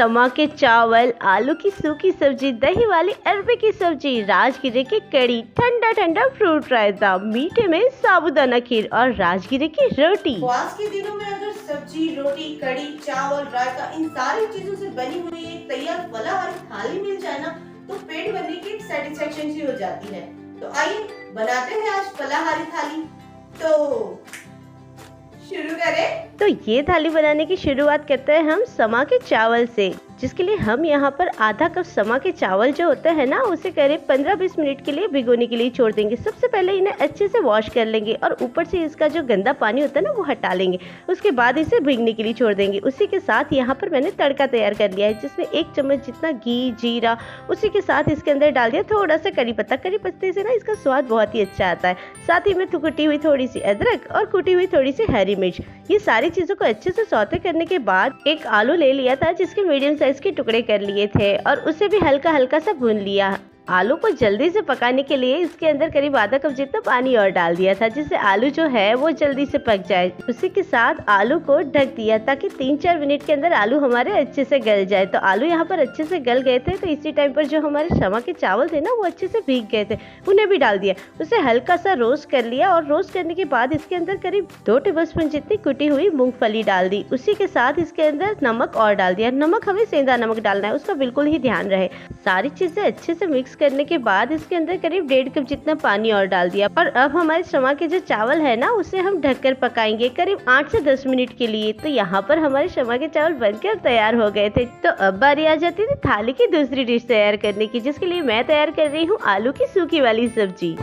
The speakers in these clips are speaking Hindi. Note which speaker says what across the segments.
Speaker 1: समा के चावल, आलू की सूखी सब्जी, दही वाली अरबी की सब्जी, राजगिरे की कड़ी, ठंडा ठंडा फ्रूट रायता, मीठे में साबूदाना खीर और राजगिरे की रोटी।
Speaker 2: उपवास के दिनों में अगर सब्जी, रोटी, कड़ी, चावल, रायता इन सारी चीजों से बनी हुई एक तैयार फलाहारी थाली मिल जाए ना, तो पेट भरने की एक सेटिस्फेक्शन सी हो जाती है। तो आइए बनाते हैं आज फलाहारी थाली। तो शुरू करें।
Speaker 1: तो ये थाली बनाने की शुरुआत करते हैं हम समा के चावल से, जिसके लिए हम यहाँ पर आधा कप समा के चावल जो होते हैं ना, उसे करीब 15-20 मिनट के लिए भिगोने के लिए छोड़ देंगे। सबसे पहले इन्हें अच्छे से वॉश कर लेंगे और ऊपर से इसका जो गंदा पानी होता है ना, वो हटा लेंगे। उसके बाद इसे भीगने के लिए छोड़ देंगे। उसी के साथ यहाँ पर मैंने तड़का तैयार कर लिया है, जिसमें 1 चम्मच जितना घी, जीरा, उसी के साथ इसके अंदर डाल दिया थोड़ा सा करी पत्ता। करी पत्ते से ना इसका स्वाद बहुत ही अच्छा आता है। साथ ही में कुटी हुई थोड़ी सी अदरक और कुटी हुई थोड़ी सी हरी मिर्च। ये सारी चीजों को अच्छे से सौते करने के बाद एक आलू ले लिया था, जिसके मीडियम साइज के टुकड़े कर लिए थे और उसे भी हल्का हल्का सा भून लिया। आलू को जल्दी से पकाने के लिए इसके अंदर करीब आधा कप जितना पानी और डाल दिया था, जिससे आलू जो है वो जल्दी से पक जाए। उसी के साथ आलू को ढक दिया ताकि 3-4 मिनट के अंदर आलू हमारे अच्छे से गल जाए। तो आलू यहाँ पर अच्छे से गल गए थे। तो इसी टाइम पर जो हमारे समा के चावल थे ना, वो अच्छे से भीग गए थे, उन्हें भी डाल दिया। उसे हल्का सा रोस्ट कर लिया और रोस्ट करने के बाद इसके अंदर करीब 2 टेबलस्पून जितनी कुटी हुई मूंगफली डाल दी। उसी के साथ इसके अंदर नमक और डाल दिया। नमक हमें सेंधा नमक डालना है, उसका बिल्कुल ही ध्यान रहे। सारी चीजें अच्छे से मिक्स करने के बाद इसके अंदर करीब 1.5 कप जितना पानी और डाल दिया। और अब हमारे समा के जो चावल है ना, उसे हम ढककर पकाएंगे करीब 8 से 10 मिनट के लिए। तो यहाँ पर हमारे समा के चावल बनकर तैयार हो गए थे। तो अब बारी आ जाती थी थाली की दूसरी डिश तैयार करने की, जिसके लिए मैं तैयार कर रही हूँ आलू की सूखी वाली सब्जी।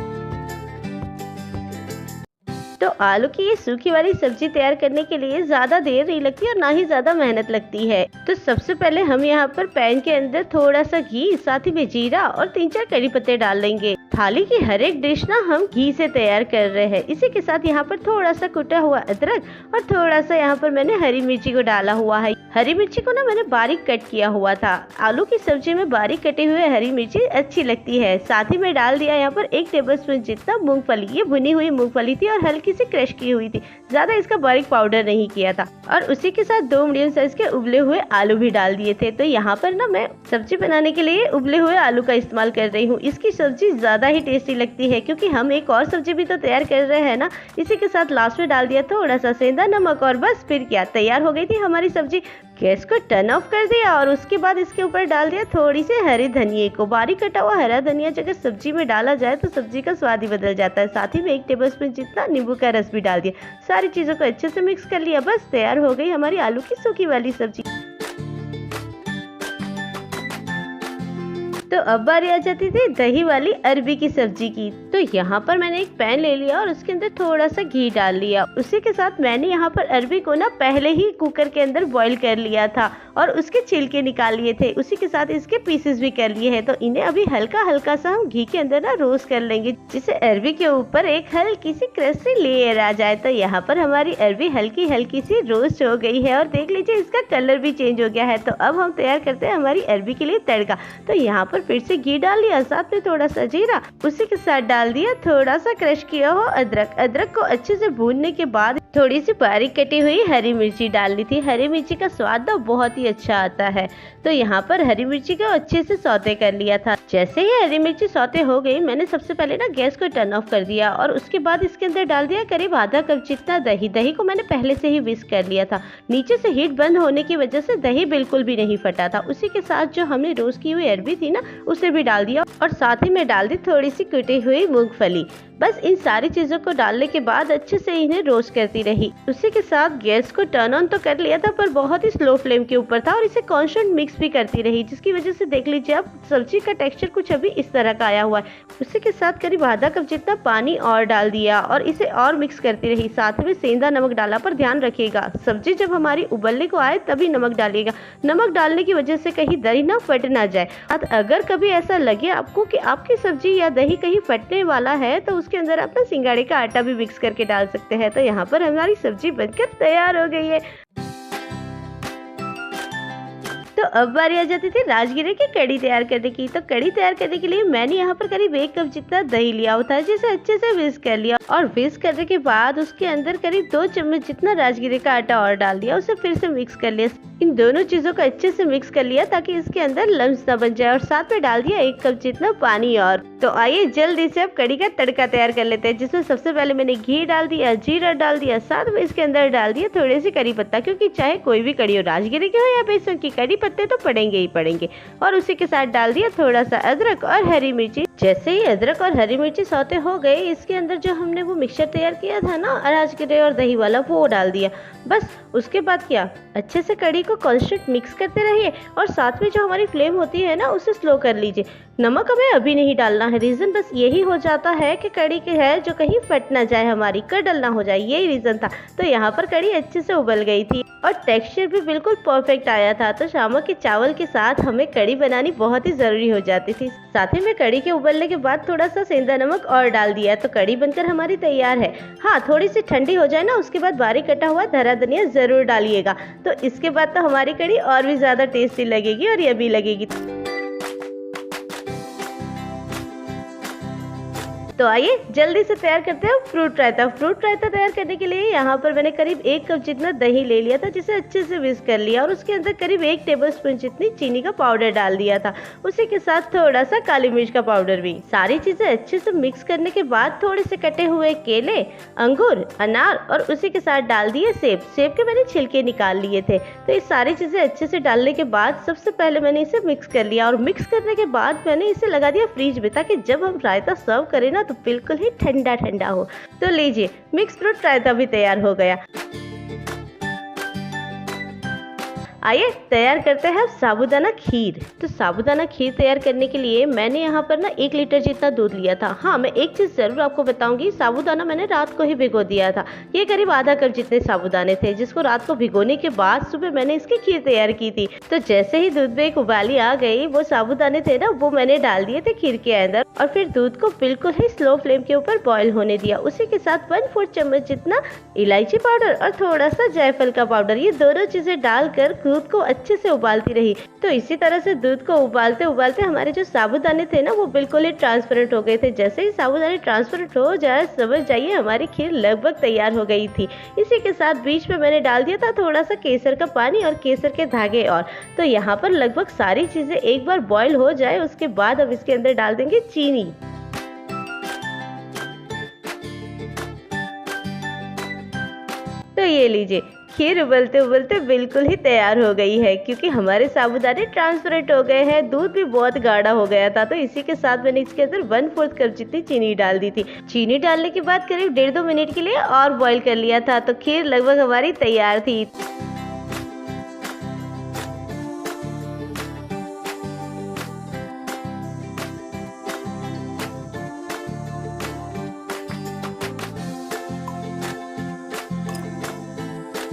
Speaker 1: तो आलू की ये सूखी वाली सब्जी तैयार करने के लिए ज्यादा देर नहीं लगती और ना ही ज्यादा मेहनत लगती है। तो सबसे पहले हम यहाँ पर पैन के अंदर थोड़ा सा घी, साथ ही में जीरा और 3-4 कड़ी पत्ते डाल लेंगे। थाली की हर एक डिश ना हम घी से तैयार कर रहे हैं। इसी के साथ यहाँ पर थोड़ा सा कुटा हुआ अदरक और थोड़ा सा यहाँ पर मैंने हरी मिर्ची को डाला हुआ है। हरी मिर्ची को ना मैंने बारीक कट किया हुआ था। आलू की सब्जी में बारीक कटे हुए हरी मिर्ची अच्छी लगती है। साथ ही में डाल दिया यहाँ पर 1 टेबलस्पून जितना मूंगफली। ये भुनी हुई मूंगफली थी और हल्की सी क्रश की हुई थी, ज्यादा इसका बारीक पाउडर नहीं किया था। और उसी के साथ 2 मीडियम साइज के उबले हुए आलू भी डाल दिए थे। तो यहाँ पर ना मैं सब्जी बनाने के लिए उबले हुए आलू का इस्तेमाल कर रही हूँ। इसकी सब्जी ज्यादा ही टेस्टी लगती है, क्योंकि हम एक और सब्जी भी तो तैयार कर रहे हैं ना। इसी के साथ लास्ट में डाल दिया थोड़ा सा सेंधा नमक और बस फिर क्या, तैयार हो गई थी हमारी सब्जी। गैस को टर्न ऑफ कर दिया और उसके बाद इसके ऊपर डाल दिया थोड़ी सी हरी धनिया को। बारीक कटा हुआ हरा धनिया अगर सब्जी में डाला जाए तो सब्जी का स्वाद ही बदल जाता है। साथ ही में 1 टेबलस्पून जितना नींबू का रस भी डाल दिया। सारी चीजों को अच्छे से मिक्स कर लिया। बस तैयार हो गई हमारी आलू की सूखी वाली सब्जी। तो अब बारी आ जाती थी दही वाली अरबी की सब्जी की। तो यहाँ पर मैंने एक पैन ले लिया और उसके अंदर थोड़ा सा घी डाल लिया। उसी के साथ मैंने यहाँ पर अरबी को ना पहले ही कुकर के अंदर बॉईल कर लिया था और उसके छिलके निकाल लिए थे। उसी के साथ इसके पीसेस भी कर लिए हैं। तो इन्हें अभी हल्का हल्का सा हम घी के अंदर ना रोस्ट कर लेंगे, जिससे अरबी के ऊपर एक हल्की सी क्रंची लेयर आ जाए। तो यहाँ पर हमारी अरबी हल्की हल्की सी रोस्ट हो गई है और देख लीजिए इसका कलर भी चेंज हो गया है। तो अब हम तैयार करते हैं हमारी अरबी के लिए तड़का। तो यहाँ पर फिर से घी डाल लिया, साथ में थोड़ा सा जीरा, उसी के साथ डाल दिया थोड़ा सा क्रश किया हुआ अदरक। अदरक को अच्छे से भूनने के बाद थोड़ी सी बारीक कटी हुई हरी मिर्ची डालनी थी। हरी मिर्ची का स्वाद तो बहुत ही अच्छा आता है। तो यहाँ पर हरी मिर्ची को अच्छे से सौते कर लिया था। जैसे ही हरी मिर्ची सौते हो गई, मैंने सबसे पहले ना गैस को टर्न ऑफ कर दिया और उसके बाद इसके अंदर डाल दिया करीब आधा कप जितना दही। दही को मैंने पहले से ही विस्क कर लिया था। नीचे से हीट बंद होने की वजह से दही बिल्कुल भी नहीं फटा था। उसी के साथ जो हमने रोस्ट की हुई अरबी थी ना, उसे भी डाल दिया और साथ ही में डाल दी थोड़ी सी कुटी हुई मूंगफली। बस इन सारी चीजों को डालने के बाद अच्छे से इन्हें रोस्ट करती रही। उसी के साथ गैस को टर्न ऑन तो कर लिया था, पर बहुत ही स्लो फ्लेम के ऊपर था और इसे कांस्टेंट मिक्स भी करती रही, जिसकी वजह से देख लीजिए अब सब्जी का टेक्सचर कुछ अभी इस तरह का आया हुआ है। उसी के साथ करीब आधा कप जितना पानी और डाल दिया और इसे और मिक्स करती रही। साथ में सेंधा नमक डाला, पर ध्यान रखिएगा सब्जी जब हमारी उबलने को आए तभी नमक डालिएगा। नमक डालने की वजह से कहीं दही ना फट ना जाए। अगर कभी ऐसा लगे आपको कि आपकी सब्जी या दही कहीं फटने वाला है, तो उसके अंदर आप सिंगाड़े का आटा भी मिक्स करके डाल सकते हैं। तो यहाँ पर हमारी सब्जी बनकर तैयार हो गई है। तो अब बारी आ जाती थी राजगिरे की कड़ी तैयार करने की। तो कड़ी तैयार करने के लिए मैंने यहाँ पर करीब 1 कप जितना दही लिया होता, जिसे अच्छे से विस्क कर लिया और विस्क करने के बाद उसके अंदर करीब 2 चम्मच जितना राजगिरे का आटा और डाल दिया, उसे फिर से मिक्स कर लिया। इन दोनों चीजों को अच्छे से मिक्स कर लिया ताकि इसके अंदर लम्स ना बन जाए और साथ में डाल दिया 1 कप जितना पानी। और तो आइए जल्दी से अब कड़ी का तड़का तैयार कर लेते हैं, जिसमें सबसे पहले मैंने घी डाल दिया, जीरा डाल दिया, साथ में इसके अंदर डाल दिया थोड़े से करी पत्ता, क्योंकि चाहे कोई भी कड़ी हो, राजगिरे की हो या बेसन की, कड़ी पत्ते तो पड़ेंगे ही पड़ेंगे। और उसी के साथ डाल दिया थोड़ा सा अदरक और हरी मिर्ची। जैसे ही अदरक और हरी मिर्ची सौते हो गए, इसके अंदर जो हमने वो मिक्सचर तैयार किया था ना राजगिरे और दही वाला, वो डाल दिया। बस उसके बाद क्या, अच्छे से कड़ी को कांस्टेंट मिक्स करते रहिए और साथ में जो हमारी फ्लेम होती है ना, उसे स्लो कर लीजिए। नमक हमें अभी नहीं डालना है, रीजन बस यही हो जाता है कि कड़ी के है जो कहीं फट ना जाए, हमारी कडल ना हो जाए, यही रीजन था। तो यहाँ पर कड़ी अच्छे से उबल गई थी और टेक्सचर भी बिल्कुल परफेक्ट आया था। तो शाम के चावल के साथ हमें कड़ी बनानी बहुत ही जरूरी हो जाती थी। साथ ही में कड़ी के उबलने के बाद थोड़ा सा सेंधा नमक और डाल दिया, तो कड़ी बनकर हमारी तैयार है। हाँ, थोड़ी सी ठंडी हो जाए ना, उसके बाद बारीक कटा हुआ हरा धनिया जरूर डालिएगा। तो इसके बाद तो हमारी कड़ी और भी ज्यादा टेस्टी लगेगी और यम्मी लगेगी। तो आइए जल्दी से तैयार करते हैं फ्रूट रायता। फ्रूट रायता तैयार करने के लिए यहाँ पर मैंने करीब 1 कप जितना दही ले लिया था, जिसे अच्छे से विस्क कर लिया और उसके अंदर करीब 1 टेबलस्पून जितनी चीनी का पाउडर डाल दिया था। उसी के साथ थोड़ा सा काली मिर्च का पाउडर भी। सारी चीजें अच्छे से मिक्स करने के बाद थोड़े से कटे हुए केले, अंगूर, अनार और उसी के साथ डाल दिए सेब। सेब के मैंने छिलके निकाल लिए थे। तो ये सारी चीजें अच्छे से डालने के बाद सबसे पहले मैंने इसे मिक्स कर लिया और मिक्स करने के बाद मैंने इसे लगा दिया फ्रिज में, ताकि जब हम रायता सर्व करें ना तो बिल्कुल ही ठंडा ठंडा हो। तो लीजिए, मिक्स फ्रूट रायता भी तैयार हो गया। आइए तैयार करते हैं साबूदाना खीर। तो साबूदाना खीर तैयार करने के लिए मैंने यहाँ पर ना 1 लीटर जितना दूध लिया था। हाँ, मैं एक चीज जरूर आपको बताऊंगी, साबूदाना मैंने रात को ही भिगो दिया था। ये करीब आधा कप जितने साबूदाने थे, जिसको रात को भिगोने के बाद सुबह मैंने इसकी खीर तैयार की थी। तो जैसे ही दूध में एक उबाली आ गई, वो साबूदाने थे ना, वो मैंने डाल दिए थे खीर के अंदर और फिर दूध को बिल्कुल ही स्लो फ्लेम के ऊपर बॉईल होने दिया। उसी के साथ 1/4 चम्मच जितना इलायची पाउडर और थोड़ा सा जायफल का पाउडर, ये दोनों चीजें डालकर दूध को अच्छे से उबालती रही। तो इसी तरह से दूध को उबालते उबालते हमारे जो साबूदाने थे ना, वो बिल्कुल ही ट्रांसपेरेंट हो गए थे। जैसे ही साबूदाने ट्रांसपेरेंट हो जाए, समझ जाइए हमारी खीर लगभग तैयार हो गई थी। इसी के साथ बीच में मैंने डाल दिया था थोड़ा सा केसर का पानी और केसर के धागे। और तो यहाँ पर लगभग सारी चीजें एक बार बॉईल हो जाए, उसके बाद अब इसके अंदर डाल देंगे चीनी। तो ये लीजिए, खीर उबलते उबलते बिल्कुल ही तैयार हो गई है, क्योंकि हमारे साबूदाने ट्रांसपेरेंट हो गए हैं, दूध भी बहुत गाढ़ा हो गया था। तो इसी के साथ मैंने इसके अंदर 1/4 कप जितनी चीनी डाल दी थी। चीनी डालने के बाद करीब 1.5-2 मिनट के लिए और बॉईल कर लिया था। तो खीर लगभग हमारी तैयार थी।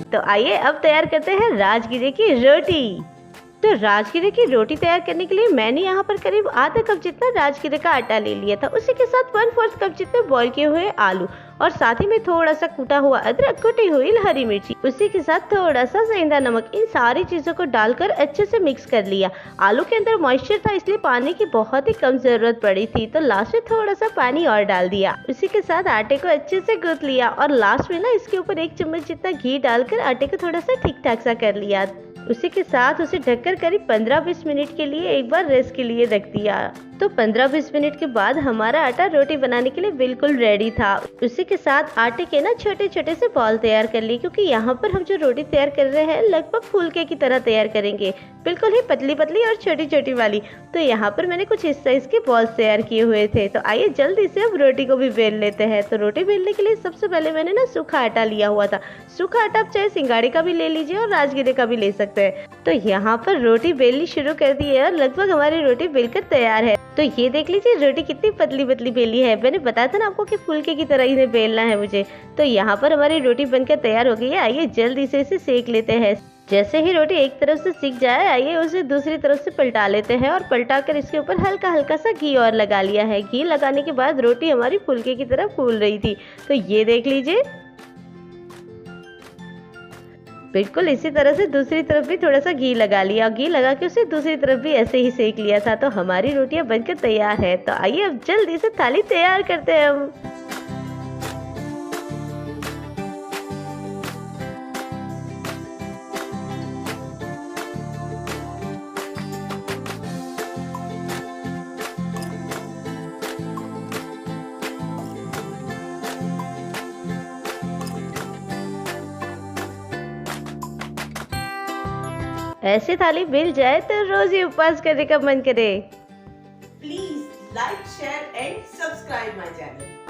Speaker 1: तो आइए अब तैयार करते हैं राजगिरे की रोटी। तो राजगिरे की रोटी तैयार करने के लिए मैंने यहाँ पर करीब आधा कप जितना राजगिरे का आटा ले लिया था। उसी के साथ 1/4 कप जितने बॉईल किए हुए आलू और साथ ही में थोड़ा सा कूटा हुआ अदरक, कुटी हुई हरी मिर्ची, उसी के साथ थोड़ा सा सेंधा नमक, इन सारी चीजों को डालकर अच्छे से मिक्स कर लिया। आलू के अंदर मॉइस्चर था, इसलिए पानी की बहुत ही कम जरूरत पड़ी थी। तो लास्ट में थोड़ा सा पानी और डाल दिया। उसी के साथ आटे को अच्छे से गूंथ लिया और लास्ट में ना इसके ऊपर 1 चम्मच जितना घी डालकर आटे को थोड़ा सा ठीक ठाक सा कर लिया। उसी के साथ उसे ढककर करीब 15-20 मिनट के लिए एक बार रेस्ट के लिए रख दिया। तो 15-20 मिनट के बाद हमारा आटा रोटी बनाने के लिए बिल्कुल रेडी था। उसी के साथ आटे के ना छोटे छोटे से बॉल तैयार कर लिए, क्योंकि यहाँ पर हम जो रोटी तैयार कर रहे हैं लगभग फुलके की तरह तैयार करेंगे, बिल्कुल ही पतली पतली और छोटी छोटी वाली। तो यहाँ पर मैंने कुछ इस साइज के बॉल्स तैयार किए हुए थे। तो आइए जल्दी से अब रोटी को भी बेल लेते हैं। तो रोटी बेलने के लिए सबसे पहले मैंने ना सूखा आटा लिया हुआ था। सूखा आटा आप चाहे सिंगाड़े का भी ले लीजिए और राजगिरे का भी ले सकते हैं। तो यहाँ पर रोटी बेलनी शुरू कर दी है और लगभग हमारी रोटी बेलकर तैयार है। तो ये देख लीजिए रोटी कितनी पतली पतली बेली है। मैंने बताया था ना आपको कि फुलके की तरह इन्हें बेलना है मुझे। तो यहाँ पर हमारी रोटी बनकर तैयार हो गई है। आइए जल्दी से इसे सेक लेते हैं। जैसे ही रोटी एक तरफ से सिक जाए, आइए उसे दूसरी तरफ से पलटा लेते हैं और पलटा कर इसके ऊपर हल्का हल्का सा घी और लगा लिया है। घी लगाने के बाद रोटी हमारी फुलके की तरह फूल रही थी। तो ये देख लीजिए बिल्कुल इसी तरह से दूसरी तरफ भी थोड़ा सा घी लगा लिया, घी लगा के उसे दूसरी तरफ भी ऐसे ही सेक लिया था। तो हमारी रोटियां बनकर तैयार है। तो आइए अब जल्दी से थाली तैयार करते हैं हम। ऐसी थाली मिल जाए तो रोज ही उपवास करने का मन करे।
Speaker 2: Please like, share and subscribe my channel.